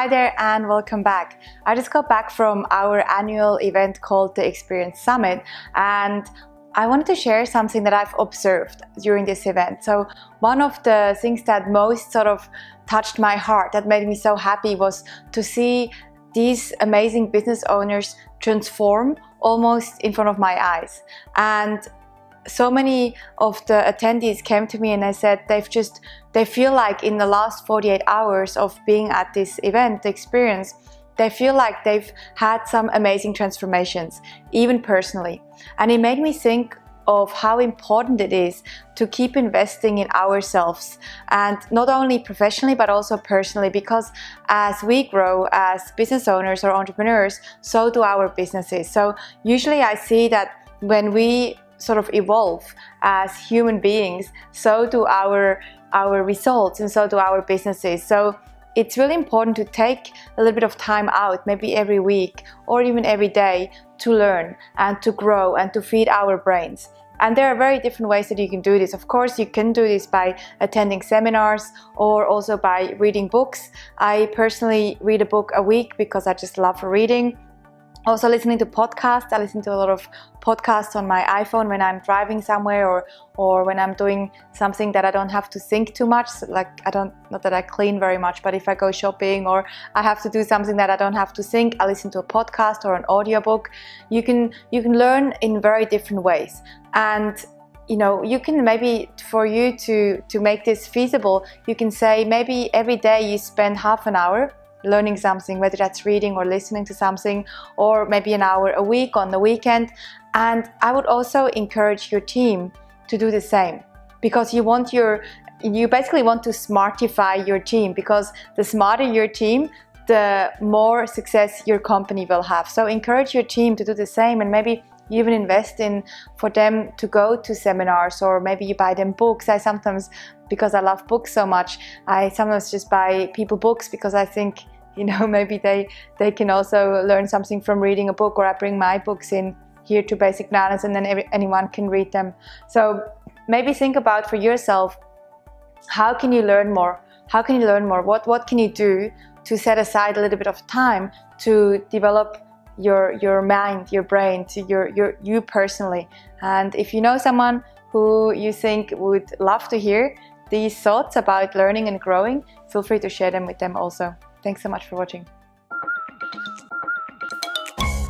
Hi there and welcome back. I just got back from our annual event called the Experience Summit, and I wanted to share something that I've observed during this event. So one of the things that most sort of touched my heart, that made me so happy, was to see these amazing business owners transform almost in front of my eyes. And so many of the attendees came to me and they said they feel like in the last 48 hours of being at this event, the experience, they feel like they've had some amazing transformations, even personally. And it made me think of how important it is to keep investing in ourselves, and not only professionally but also personally, because as we grow as business owners or entrepreneurs, so do our businesses. So usually I see that when we sort of evolve as human beings, so do our results and so do our businesses. So it's really important to take a little bit of time out, maybe every week or even every day, to learn and to grow and to feed our brains. And there are very different ways that you can do this. Of course, you can do this by attending seminars or also by reading books. I personally read a book a week because I just love reading. Also listening to podcasts. I listen to a lot of podcasts on my iPhone when I'm driving somewhere or when I'm doing something that I don't have to think too much. Like not that I clean very much, but if I go shopping or I have to do something that I don't have to think, I listen to a podcast or an audiobook. You can learn in very different ways. And you can maybe, for you to make this feasible, you can say maybe every day you spend half an hour learning something, whether that's reading or listening to something, or maybe an hour a week on the weekend. And I would also encourage your team to do the same, because you basically want to smartify your team, because the smarter your team, the more success your company will have. So encourage your team to do the same, and maybe you even invest in for them to go to seminars, or maybe you buy them books. I sometimes, because I love books so much, I sometimes just buy people books because I think maybe they can also learn something from reading a book, or I bring my books in here to Basic Knowledge and then anyone can read them. So maybe think about for yourself, how can you learn more? How can you learn more? What can you do to set aside a little bit of time to develop your mind, your brain, to you personally? And if you know someone who you think would love to hear these thoughts about learning and growing, feel free to share them with them also. Thanks so much for watching.